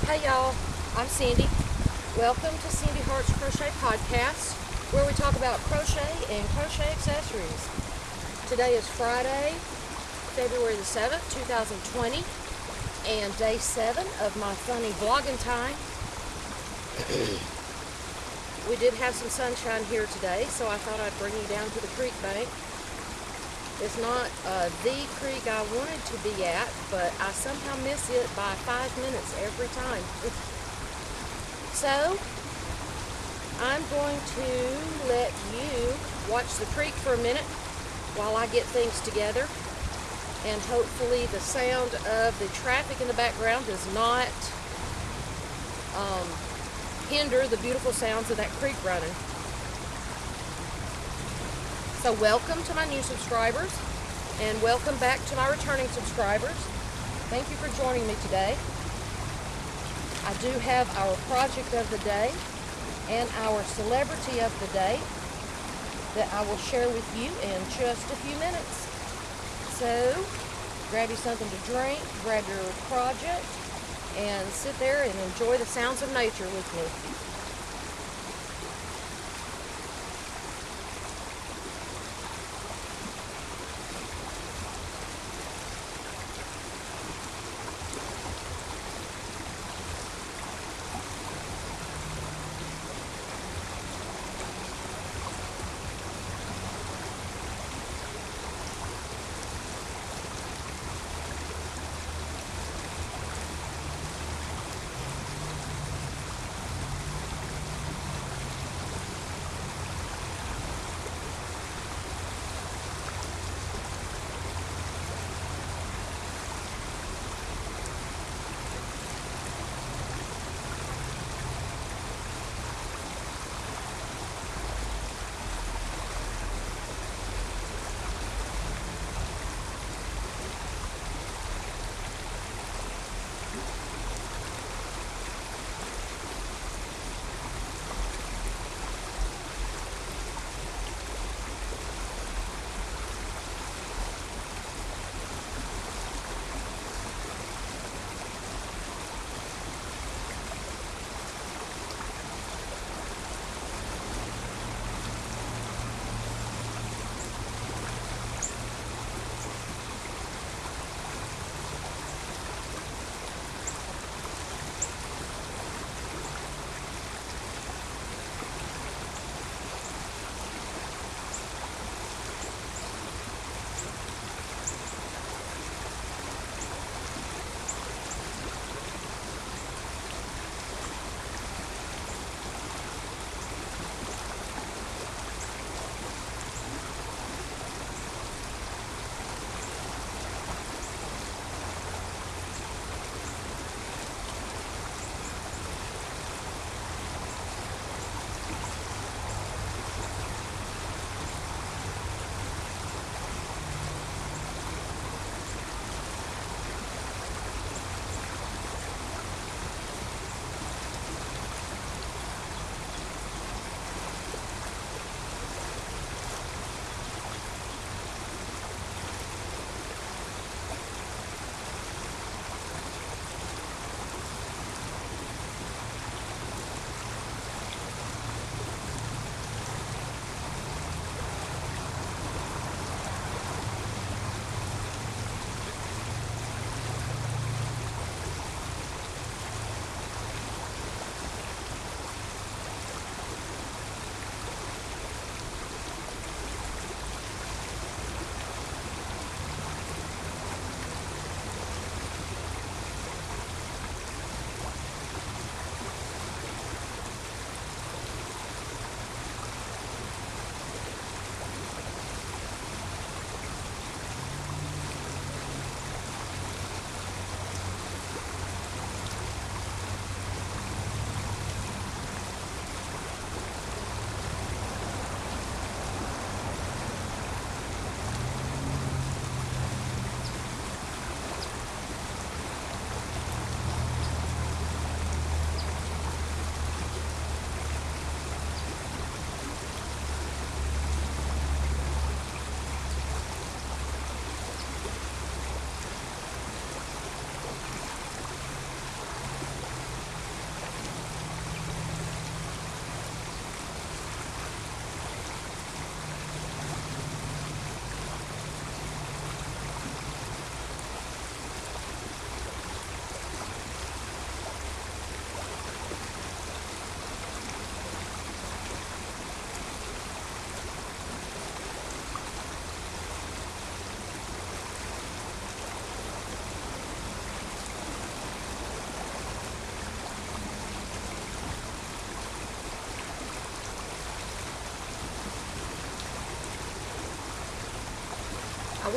Hey y'all, I'm Sandy. Welcome to Sandy Hart's Crochet Podcast, where we talk about crochet and crochet accessories. Today is Friday, February the 7th, 2020, and day 7 of my funny Vlogentine. We did have some sunshine here today, so I thought I'd bring you down to the creek bank. It's not the creek I wanted to be at, but I somehow miss it by 5 minutes every time. So, I'm going to let you watch the creek for a minute while I get things together. And hopefully the sound of the traffic in the background does not hinder the beautiful sounds of that creek running. So welcome to my new subscribers, and welcome back to my returning subscribers. Thank you for joining me today. I do have our project of the day and our celebrity of the day that I will share with you in just a few minutes. So grab you something to drink, grab your project, and sit there and enjoy the sounds of nature with me.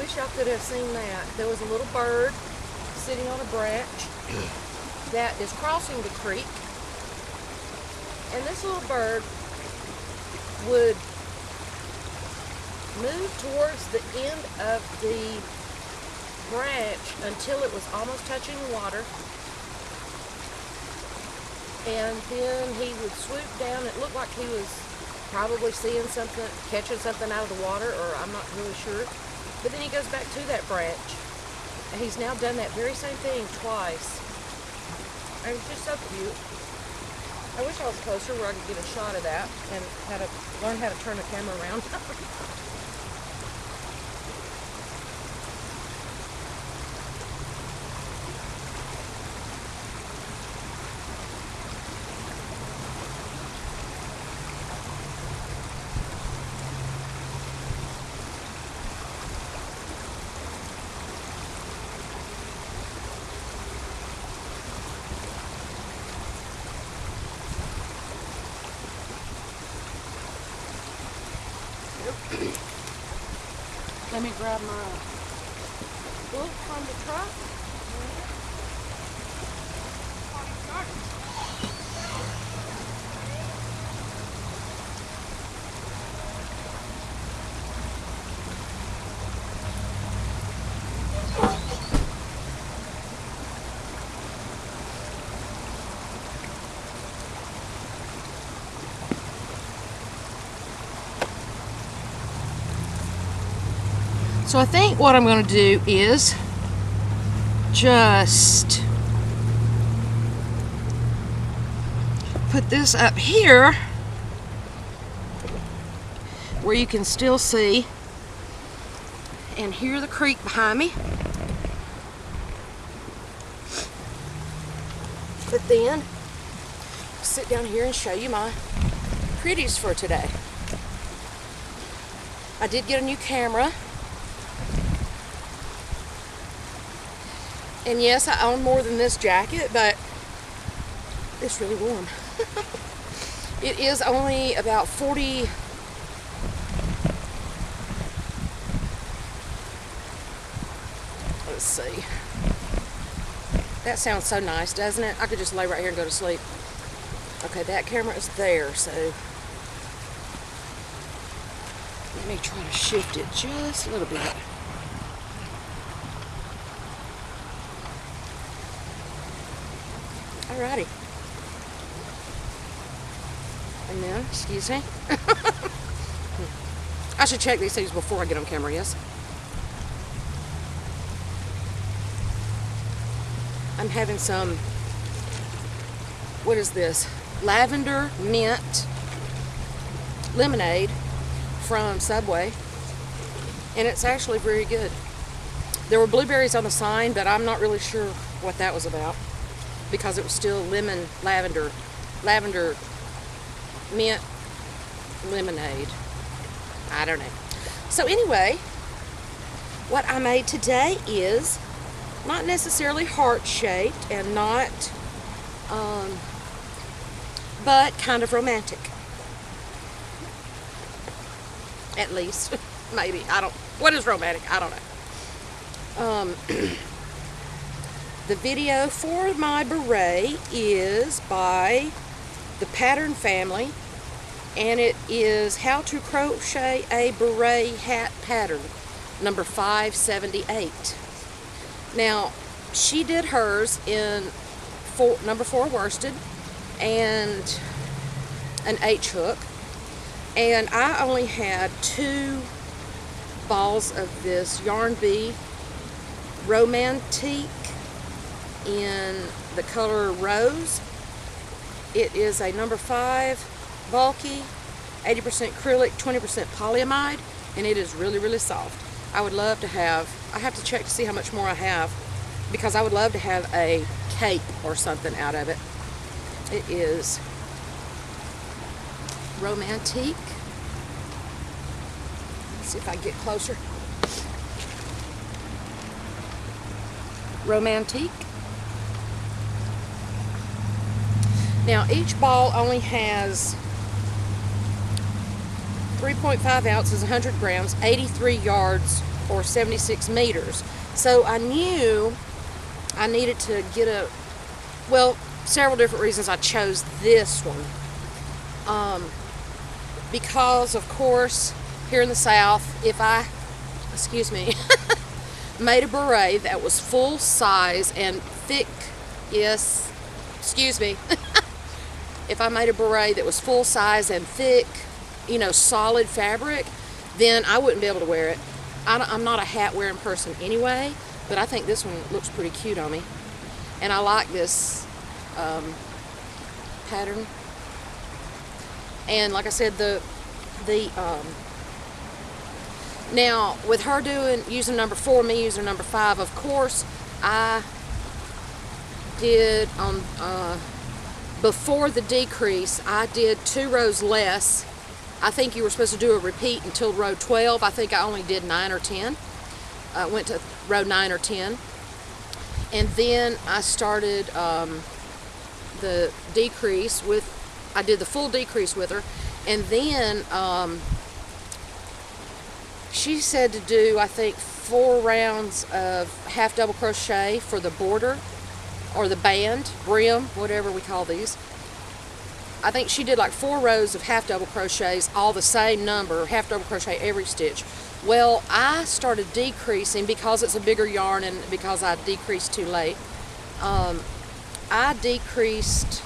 wish y'all could have seen that. There was a little bird sitting on a branch that is crossing the creek. And this little bird would move towards the end of the branch until it was almost touching the water. And then he would swoop down. It looked like he was probably seeing something, catching something out of the water, or I'm not really sure. But then he goes back to that branch. And he's now done that very same thing twice. And it's just so cute. I wish I was closer where I could get a shot of that and learn how to turn the camera around. Let me grab my book from the truck. So I think what I'm going to do is just put this up here where you can still see and hear the creek behind me. But then sit down here and show you my pretties for today. I did get a new camera. And yes, I own more than this jacket, but it's really warm. It is only about 40... Let's see. That sounds so nice, doesn't it? I could just lay right here and go to sleep. Okay, that camera is there, so... Let me try to shift it just a little bit. Alrighty. And then, excuse me. I should check these things before I get on camera, yes? I'm having some, what is this? Lavender mint lemonade from Subway. And it's actually very good. There were blueberries on the sign, but I'm not really sure what that was about, because it was still lavender mint lemonade. I don't know. So anyway, what I made today is not necessarily heart-shaped and not, but kind of romantic. At least, maybe. What is romantic? I don't know. The video for my beret is by the Pattern Family, and it is How to Crochet a Beret Hat Pattern, number 578. Now, she did hers in number 4 worsted and an H hook, and I only had 2 balls of this Yarn Bee Romantique in the color Rose. It is a number 5 bulky, 80% acrylic, 20% polyamide, and it is really, really soft. I would love to have, I have to check to see how much more I have, because I would love to have a cape or something out of it. It is Romantique. Let's see if I can get closer. Romantique. Now each ball only has 3.5 ounces, 100 grams, 83 yards or 76 meters. So I knew I needed to get well, several different reasons I chose this one. Because of course, here in the South, if I, excuse me, made a beret that was full size and thick, yes, excuse me, if I made a beret that was full size and thick, you know, solid fabric, then I wouldn't be able to wear it. I'm not a hat wearing person anyway, but I think this one looks pretty cute on me. And I like this pattern. And like I said, now with her using number 4, me using number 5, of course I did on before the decrease, I did 2 rows less. I think you were supposed to do a repeat until row 12. I think I only did 9 or 10. Went to row 9 or 10. And then I started the decrease with, I did the full decrease with her. And then she said to do, I think, 4 rounds of half double crochet for the border or the band, brim, whatever we call these. I think she did like 4 rows of half double crochets, all the same number, half double crochet every stitch. Well, I started decreasing because it's a bigger yarn and because I decreased too late. I decreased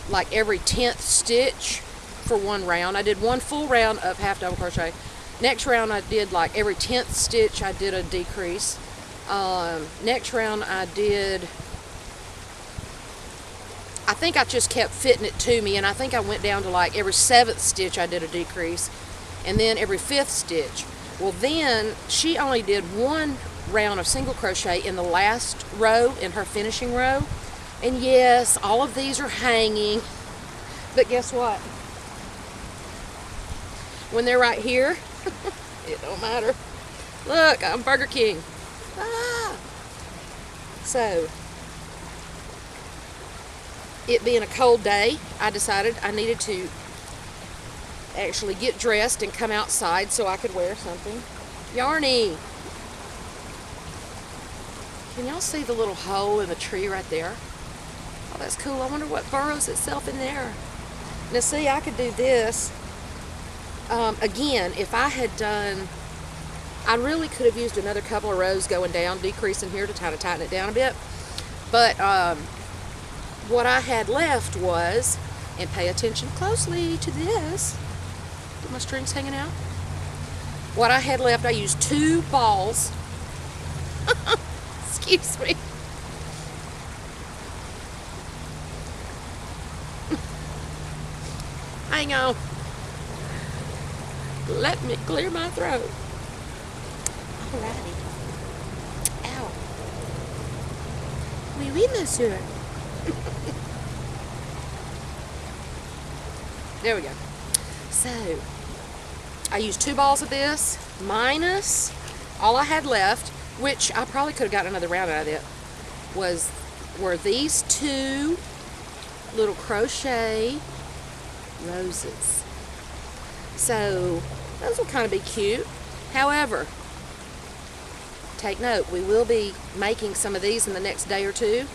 like every 10th stitch for 1 round. I did 1 full round of half double crochet. Next round I did like every 10th stitch I did a decrease. Next round I did, I think I just kept fitting it to me, and I think I went down to like every 7th stitch I did a decrease, and then every 5th stitch. Well, then she only did 1 round of single crochet in the last row, in her finishing row. And yes, all of these are hanging, but guess what? When they're right here, it don't matter. Look, I'm Burger King. Ah! So, it being a cold day, I decided I needed to actually get dressed and come outside so I could wear something yarny. Can y'all see the little hole in the tree right there? Oh, that's cool. I wonder what burrows itself in there. Now see, I could do this. Again, if I had done, I really could have used another couple of rows going down, decreasing here to kind of tighten it down a bit. But what I had left was, and pay attention closely to this, get my strings hanging out. What I had left, I used 2 balls. Excuse me. Hang on. Let me clear my throat. Alrighty. Ow. Oui, oui, monsieur. There we go. So, I used 2 balls of this, minus all I had left, which I probably could have gotten another round out of it, were these 2 little crochet roses. So, those will kind of be cute. However, take note, we will be making some of these in the next day or 2.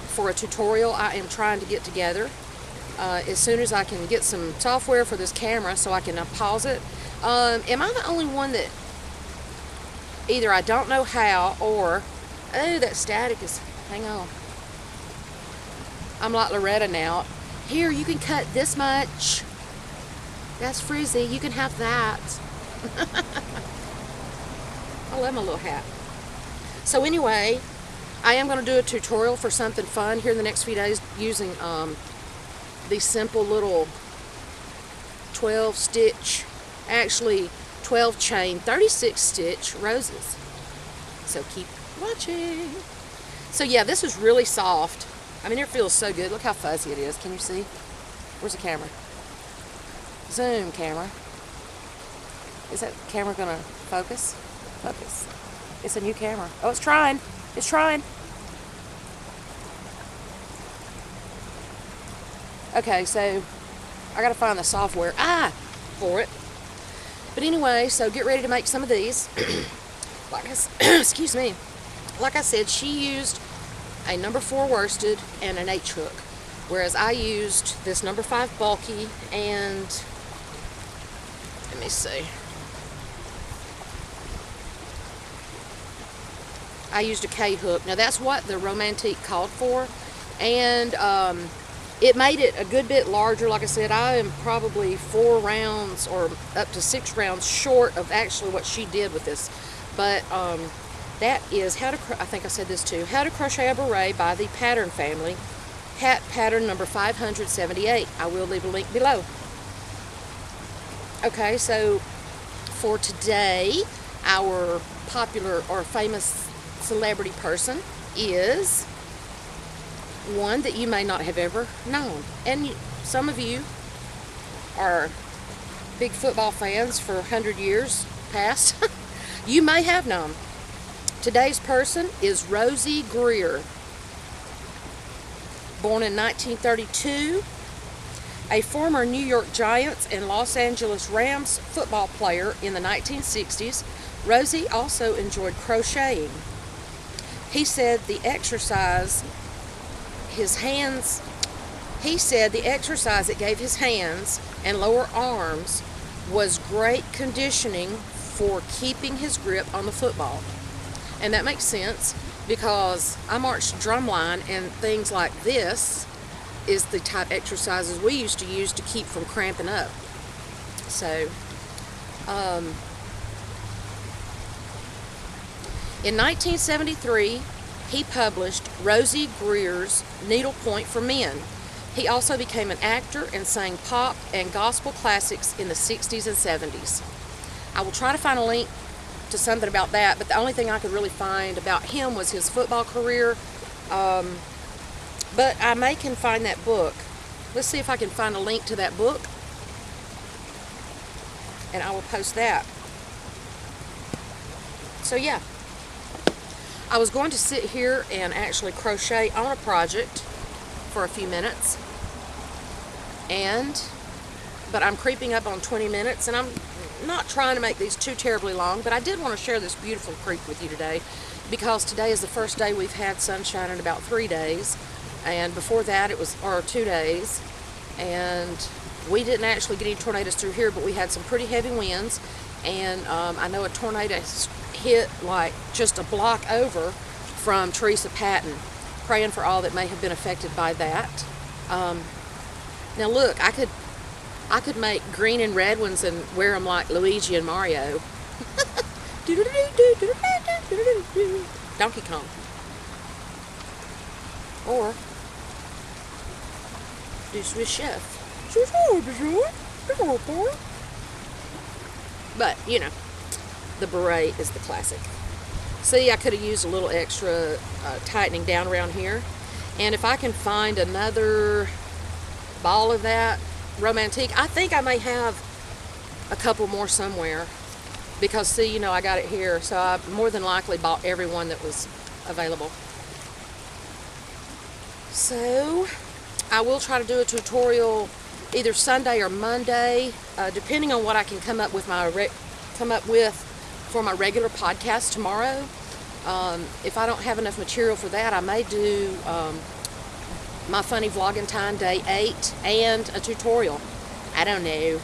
For a tutorial I am trying to get together. As soon as I can get some software for this camera so I can pause it. Am I the only one that either I don't know how or, oh, that static is, hang on. I'm like Loretta now. Here, you can cut this much. That's frizzy. You can have that. I love my little hat. So anyway, I am going to do a tutorial for something fun here in the next few days using these simple little 12 stitch, actually 12 chain, 36 stitch roses. So keep watching. So yeah, this is really soft. I mean, it feels so good. Look how fuzzy it is. Can you see? Where's the camera? Zoom, camera. Is that camera going to focus? Focus. It's a new camera. Oh, it's trying. It's trying. Okay, so I got to find the software. For it. But anyway, so get ready to make some of these. Excuse me. Like I said, she used a number 4 worsted and an H hook, whereas I used this number 5 bulky and, let me see, I used a K hook. Now that's what the Romantique called for, and it made it a good bit larger. Like I said, I am probably 4 rounds or up to 6 rounds short of actually what she did with this. But that is I think I said this too, How to Crochet a Beret by the Pattern Family, hat pattern number 578. I will leave a link below. Okay, so for today, our popular or famous celebrity person is one that you may not have ever known. And some of you are big football fans for 100 years past. You may have known. Today's person is Rosie Grier. Born in 1932, a former New York Giants and Los Angeles Rams football player in the 1960s, Rosie also enjoyed crocheting. He said the exercise it gave his hands and lower arms was great conditioning for keeping his grip on the football. And that makes sense, because I marched drumline, and things like this is the type exercises we used to use to keep from cramping up. So, in 1973, he published Rosie Grier's Needlepoint for Men. He also became an actor and sang pop and gospel classics in the 60s and 70s. I will try to find a link to something about that, but the only thing I could really find about him was his football career. But I can find that book. Let's see if I can find a link to that book, and I will post that. So yeah, I was going to sit here and actually crochet on a project for a few minutes, but I'm creeping up on 20 minutes, and I'm not trying to make these too terribly long, but I did want to share this beautiful creek with you today, because today is the first day we've had sunshine in about 3 days, and before that it was 2 days, and we didn't actually get any tornadoes through here, but we had some pretty heavy winds, and I know a tornado hit like just a block over from Teresa Patton. Praying for all that may have been affected by that. Now look, I could make green and red ones and wear them like Luigi and Mario. Donkey Kong. Or do Swiss Chef. But, you know, the beret is the classic. See, I could have used a little extra tightening down around here. And if I can find another ball of that Romantique, I think I may have a couple more somewhere, because see, you know, I got it here, so I more than likely bought every one that was available. So I will try to do a tutorial either Sunday or Monday, depending on what I can come up with for my regular podcast tomorrow. If I don't have enough material for that, I may do my funny Vlogentine day 8 and a tutorial. I don't know.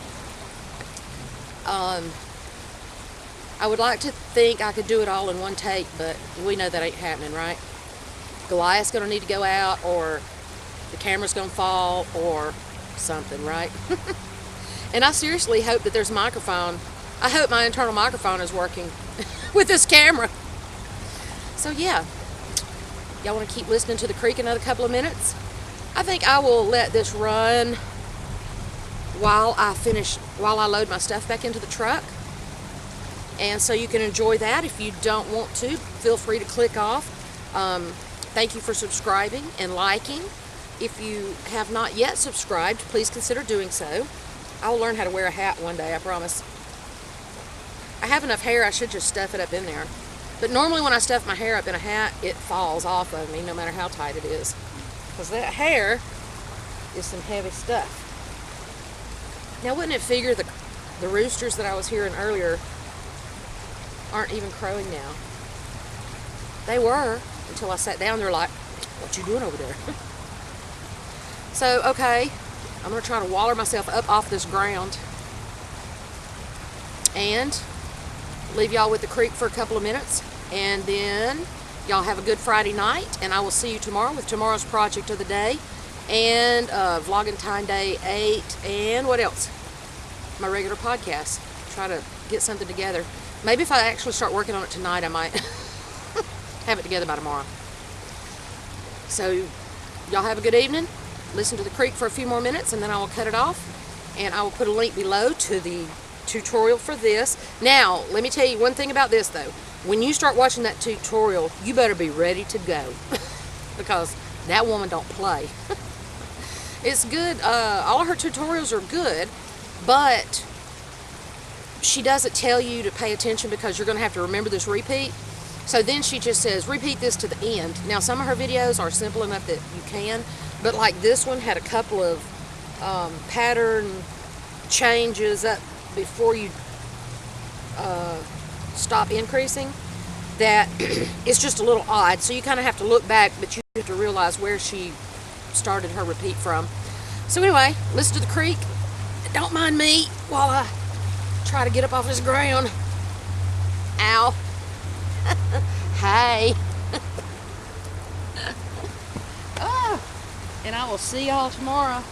I would like to think I could do it all in one take, but we know that ain't happening, right? Goliath's gonna need to go out, or the camera's gonna fall, or something, right? And I seriously hope that there's a microphone. I hope my internal microphone is working with this camera. So yeah, y'all want to keep listening to the creek another couple of minutes? I think I will let this run while I load my stuff back into the truck. And so you can enjoy that. If you don't want to, feel free to click off. Thank you for subscribing and liking. If you have not yet subscribed, please consider doing so. I will learn how to wear a hat one day, I promise. I have enough hair, I should just stuff it up in there. But normally when I stuff my hair up in a hat, it falls off of me no matter how tight it is. Because that hair is some heavy stuff. Now wouldn't it figure the The roosters that I was hearing earlier aren't even crowing now. They were until I sat down. They're like, what you doing over there? So, okay, I'm going to try to waller myself up off this ground and leave y'all with the creek for a couple of minutes, and then y'all have a good Friday night, and I will see you tomorrow with tomorrow's project of the day, and Vlogentine Day 8, and what else? My regular podcast. Try to get something together. Maybe if I actually start working on it tonight, I might have it together by tomorrow. So, y'all have a good evening. Listen to the creek for a few more minutes, and then I will cut it off, and I will put a link below to the tutorial for this. Now, let me tell you one thing about this, though. When you start watching that tutorial, you better be ready to go, because that woman don't play. It's good. All of her tutorials are good, but she doesn't tell you to pay attention because you're going to have to remember this repeat. So then she just says, repeat this to the end. Now, some of her videos are simple enough that you can, but like this one had a couple of pattern changes up before you stop increasing that it's just a little odd. So you kind of have to look back, but you have to realize where she started her repeat from. So anyway, listen to the creek. Don't mind me while I try to get up off this ground. Ow. Hey. And I will see y'all tomorrow.